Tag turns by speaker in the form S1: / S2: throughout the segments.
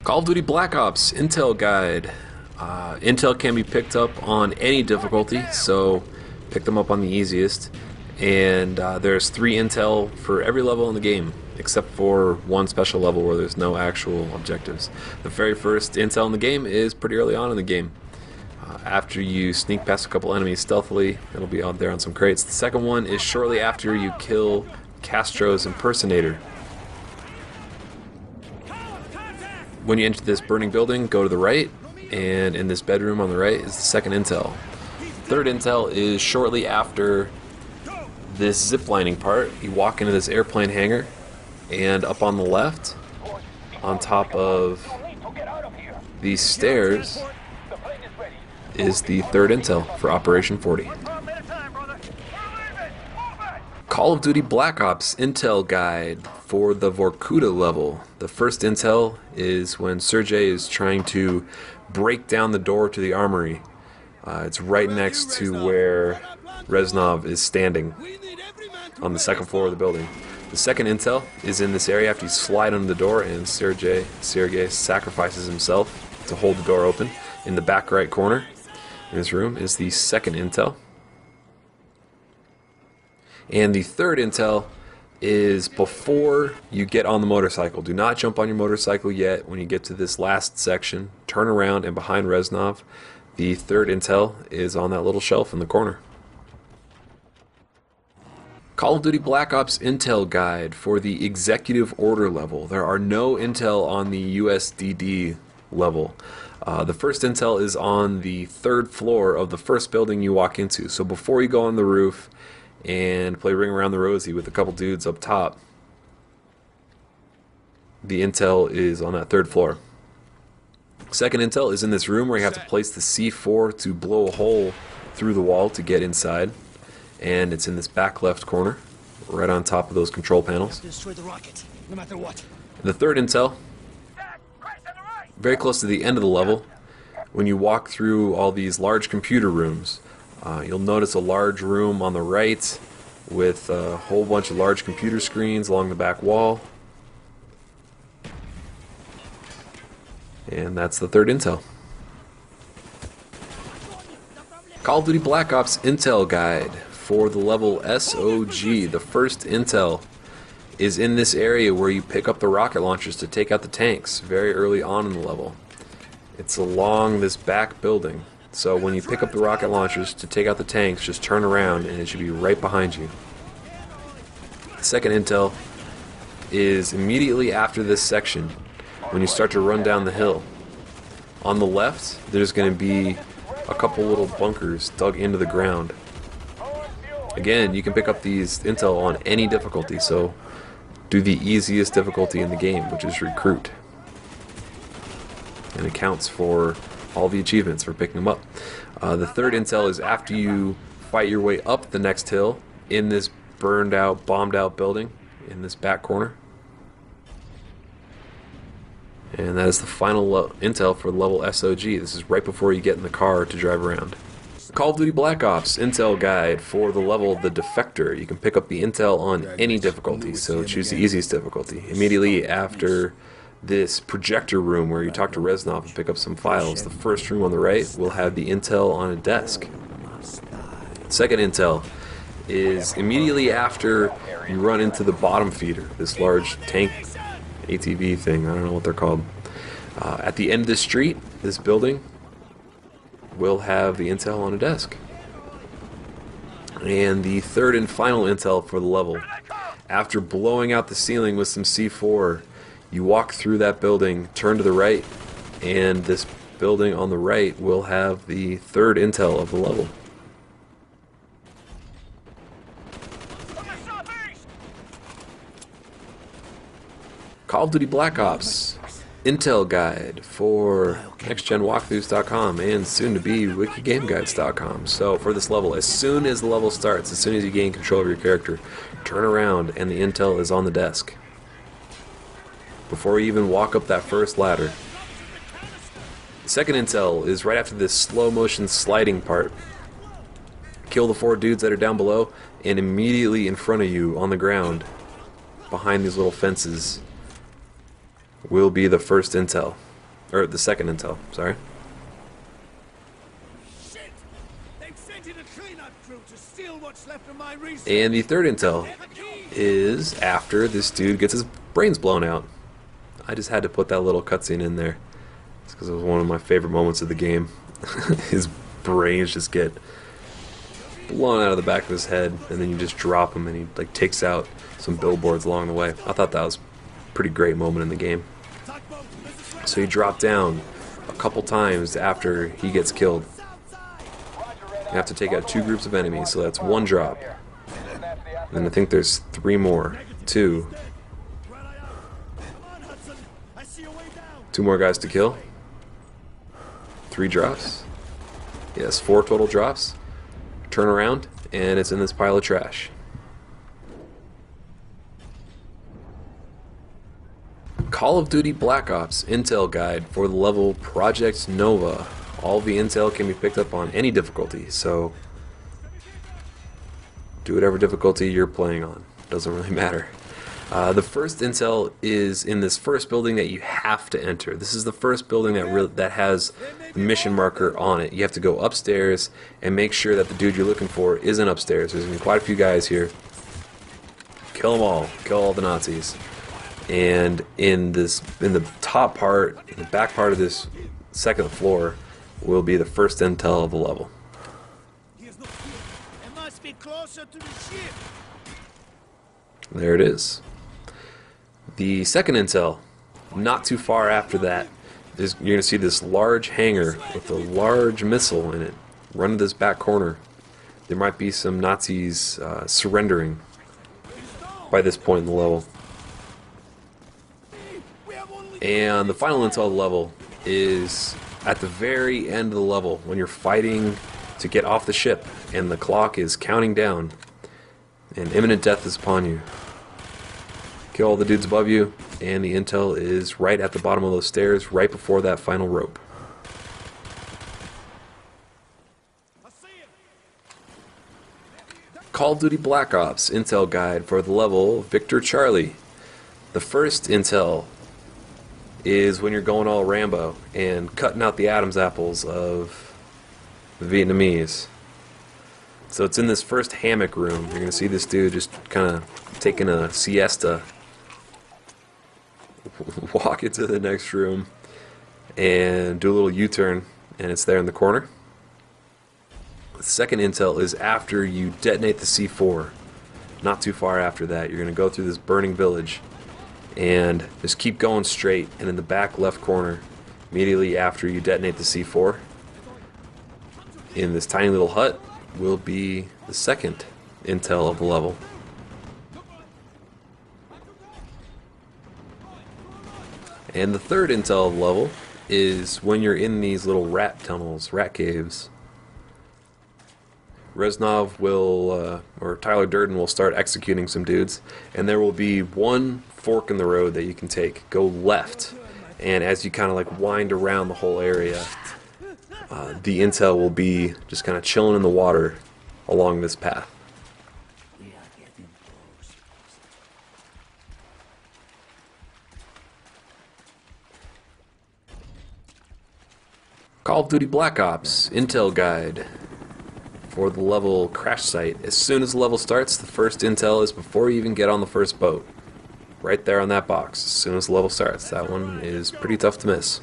S1: Call of Duty Black Ops Intel Guide. Intel can be picked up on any difficulty, so pick them up on the easiest. And there's 3 Intel for every level in the game, except for one special level where there's no actual objectives. The very first Intel in the game is pretty early on in the game. After you sneak past a couple enemies stealthily, it'll be out there on some crates. The second one is shortly after you kill Castro's impersonator. When you enter this burning building, go to the right, and in this bedroom on the right is the second Intel. Third Intel is shortly after this ziplining part. You walk into this airplane hangar, and up on the left, on top of these stairs, is the third Intel for Operation 40. Call of Duty Black Ops Intel Guide for the Vorkuta level. The first Intel is when Sergey is trying to break down the door to the armory. It's right next to where Reznov is standing on the second floor of the building. The second Intel is in this area after you slide under the door and Sergey sacrifices himself to hold the door open. In the back right corner in this room is the second Intel. And the third Intel is before you get on the motorcycle. Do not jump on your motorcycle yet. When you get to this last section, turn around, and behind Reznov, the third Intel is on that little shelf in the corner. Call of Duty Black Ops Intel Guide for the Executive Order level. There are no Intel on the USDD level. The first Intel is on the third floor of the first building you walk into. So before you go on the roof and play Ring Around the Rosie with a couple dudes up top, the Intel is on that third floor. Second Intel is in this room where you have to place the C4 to blow a hole through the wall to get inside, and it's in this back left corner, right on top of those control panels.
S2: Destroy the rocket, no matter what.
S1: The third Intel, very close to the end of the level, when you walk through all these large computer rooms. You'll notice a large room on the right with a whole bunch of large computer screens along the back wall. And that's the third Intel. Call of Duty Black Ops Intel Guide for the level SOG. The first Intel is in this area where you pick up the rocket launchers to take out the tanks very early on in the level. It's along this back building. So when you pick up the rocket launchers to take out the tanks, just turn around and it should be right behind you. The second Intel is immediately after this section when you start to run down the hill. On the left, there's going to be a couple little bunkers dug into the ground. Again, you can pick up these Intel on any difficulty, so do the easiest difficulty in the game, which is Recruit. And it counts for all the achievements for picking them up. The third Intel is after you fight your way up the next hill in this burned out, bombed out building in this back corner. And that is the final Intel for level SOG. This is right before you get in the car to drive around. Call of Duty Black Ops Intel Guide for the level The Defector. You can pick up the Intel on any difficulty, so choose the easiest difficulty. Immediately after this projector room where you talk to Reznov and pick up some files, the first room on the right will have the Intel on a desk. Second Intel is immediately after you run into the bottom feeder, this large tank ATV thing, I don't know what they're called. At the end of the street, this building will have the Intel on a desk. And the third and final Intel for the level, after blowing out the ceiling with some C4, you walk through that building, turn to the right, and this building on the right will have the third Intel of the level. Call of Duty Black Ops Intel Guide for NextGenWalkthroughs.com and soon to be WikiGameGuides.com. So for this level, as soon as the level starts, as soon as you gain control of your character, turn around and the Intel is on the desk before you even walk up that first ladder. The second Intel is right after this slow motion sliding part. Kill the 4 dudes that are down below, and immediately in front of you on the ground behind these little fences will be the first Intel. Or the second intel, sorry.
S2: Shit! They've sent in a cleanup crew to steal what's left of my research.
S1: And the third intel is after this dude gets his brains blown out. I just had to put that little cutscene in there. It's because it was one of my favorite moments of the game. His brains just get blown out of the back of his head, and then you just drop him and he like takes out some billboards along the way. I thought that was a pretty great moment in the game. So you drop down a couple times after he gets killed. You have to take out 2 groups of enemies, so that's 1 drop. And I think there's 3 more. 2. 2 more guys to kill. 3 drops. Yes, 4 total drops. Turn around, and it's in this pile of trash. Call of Duty Black Ops Intel Guide for the level Project Nova. All the intel can be picked up on any difficulty, so do whatever difficulty you're playing on. Doesn't really matter. The first intel is in this first building that you have to enter. This is the first building that has the mission marker on it. You have to go upstairs and make sure that the dude you're looking for isn't upstairs. There's going to be quite a few guys here. Kill them all. Kill all the Nazis. And in the top part, in the back part of this second floor, will be the first intel of the level.
S2: It must be closer to the ship.
S1: There it is. The second intel, not too far after that, is you're going to see this large hangar with a large missile in it. Run to this back corner. There might be some Nazis surrendering by this point in the level. And the final intel of the level is at the very end of the level when you're fighting to get off the ship and the clock is counting down and imminent death is upon you. Kill all the dudes above you, and the intel is right at the bottom of those stairs, right before that final rope. Call of Duty Black Ops Intel Guide for the level Victor Charlie. The first intel is when you're going all Rambo and cutting out the Adam's apples of the Vietnamese. So it's in this first hammock room. You're going to see this dude just kind of taking a siesta. Walk into the next room and do a little U-turn, and it's there in the corner. The second intel is after you detonate the C4. Not too far after that, you're going to go through this burning village and just keep going straight, and in the back left corner, immediately after you detonate the C4, in this tiny little hut will be the second intel of the level. And the third intel of the level is when you're in these little rat tunnels, rat caves. Reznov will, or Tyler Durden will start executing some dudes, and there will be one fork in the road that you can take. Go left, and as you kind of like wind around the whole area, the intel will be just kind of chilling in the water along this path. Call of Duty Black Ops Intel Guide for the level Crash Site. As soon as the level starts, the first intel is before you even get on the first boat. Right there on that box, as soon as the level starts. That one is pretty tough to miss.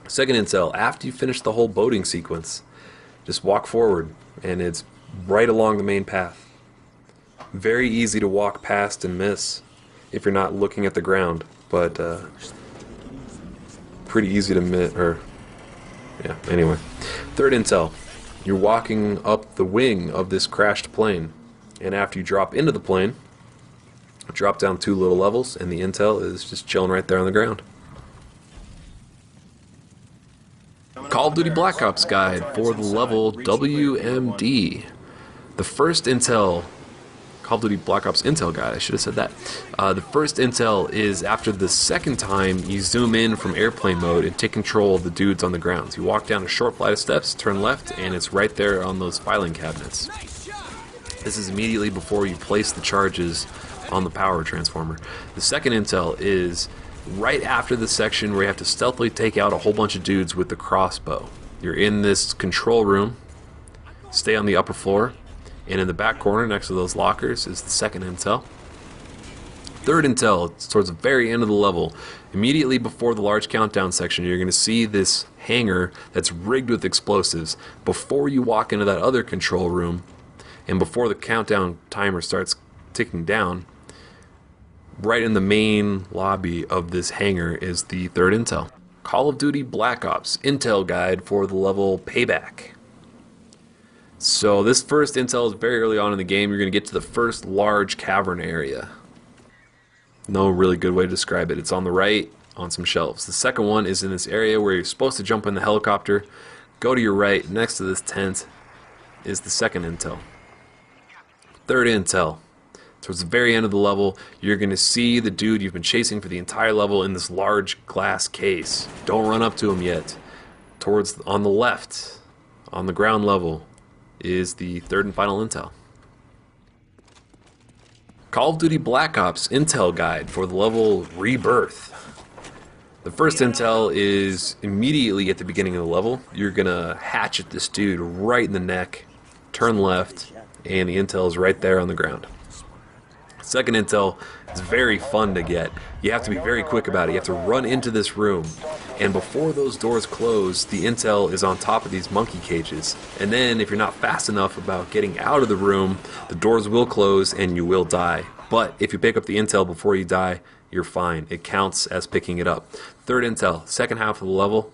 S1: Second intel, after you finish the whole boating sequence, just walk forward, and it's right along the main path. Very easy to walk past and miss if you're not looking at the ground, but pretty easy to miss, or yeah, anyway. Third intel, you're walking up the wing of this crashed plane, and after you drop into the plane, drop down 2 little levels, and the intel is just chilling right there on the ground. Call of Duty Black Ops Guide for the level WMD. The first intel, Call of Duty Black Ops Intel Guide, I should have said that. The first intel is after the second time you zoom in from airplane mode and take control of the dudes on the ground. So you walk down a short flight of steps, turn left, and it's right there on those filing cabinets. This is immediately before you place the charges on the power transformer. The second intel is right after the section where you have to stealthily take out a whole bunch of dudes with the crossbow. You're in this control room. Stay on the upper floor. And in the back corner next to those lockers is the second intel. Third intel, it's towards the very end of the level. Immediately before the large countdown section, you're going to see this hangar that's rigged with explosives. Before you walk into that other control room, and before the countdown timer starts ticking down, right in the main lobby of this hangar is the third intel. Call of Duty Black Ops Intel Guide for the level Payback. So this first intel is very early on in the game. You're going to get to the first large cavern area. No really good way to describe it. It's on the right on some shelves. The second one is in this area where you're supposed to jump in the helicopter. Go to your right, next to this tent is the second intel. Third intel. Towards the very end of the level, you're going to see the dude you've been chasing for the entire level in this large glass case. Don't run up to him yet. On the left, on the ground level, is the third and final intel. Call of Duty Black Ops Intel Guide for the level Rebirth. The first intel is immediately at the beginning of the level. You're gonna hatchet this dude right in the neck, turn left, and the intel is right there on the ground. Second intel is very fun to get. You have to be very quick about it. You have to run into this room, and before those doors close, the intel is on top of these monkey cages. And then if you're not fast enough about getting out of the room, the doors will close and you will die. But if you pick up the intel before you die, you're fine. It counts as picking it up. Third intel, second half of the level,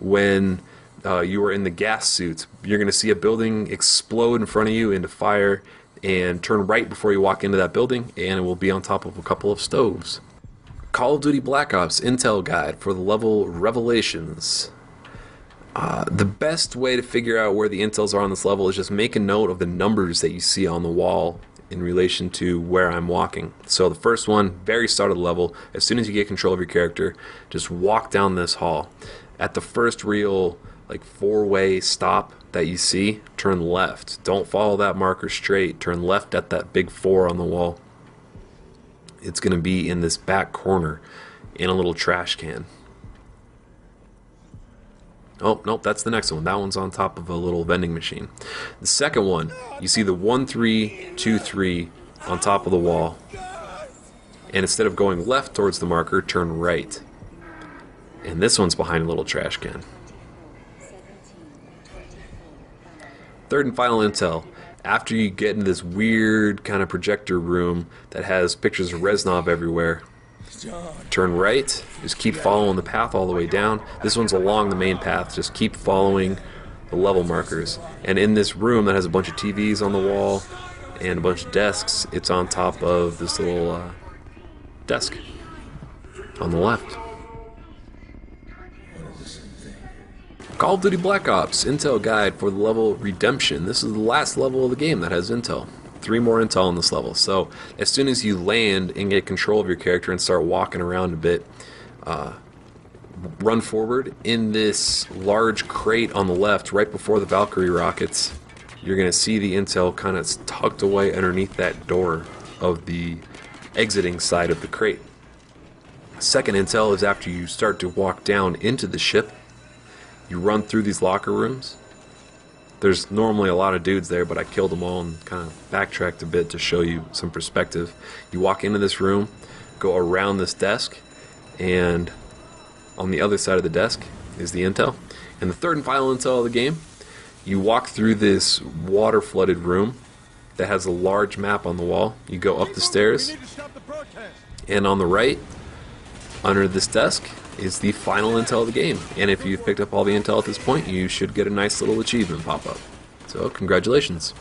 S1: when you are in the gas suit, you're going to see a building explode in front of you into fire, and turn right before you walk into that building, and it will be on top of a couple of stoves. Call of Duty Black Ops Intel Guide for the level Revelations. The best way to figure out where the intels are on this level is just make a note of the numbers that you see on the wall in relation to where I'm walking. So the first one, very start of the level, as soon as you get control of your character, just walk down this hall. At the first real four-way stop that you see, turn left. Don't follow that marker straight. Turn left at that big 4 on the wall. It's going to be in this back corner in a little trash can. Oh, nope, that's the next one. That one's on top of a little vending machine. The second one, you see the 1323 on top of the wall. And instead of going left towards the marker, turn right. And this one's behind a little trash can. Third and final intel, after you get into this weird kind of projector room that has pictures of Reznov everywhere, turn right, just keep following the path all the way down. This one's along the main path, just keep following the level markers. And in this room that has a bunch of TVs on the wall and a bunch of desks, it's on top of this little desk on the left. Call of Duty Black Ops Intel Guide for the level Redemption. This is the last level of the game that has intel. 3 more intel on this level. So as soon as you land and get control of your character and start walking around a bit, run forward. In this large crate on the left, right before the Valkyrie rockets, you're going to see the intel kind of tucked away underneath that door of the exiting side of the crate. Second intel is after you start to walk down into the ship. You run through these locker rooms. There's normally a lot of dudes there, but I killed them all and kind of backtracked a bit to show you some perspective. You walk into this room, go around this desk, and on the other side of the desk is the intel. And the third and final intel of the game, you walk through this water-flooded room that has a large map on the wall. You go up the stairs, and on the right, under this desk, is the final intel of the game. And if you've picked up all the intel at this point, you should get a nice little achievement pop up. So, congratulations.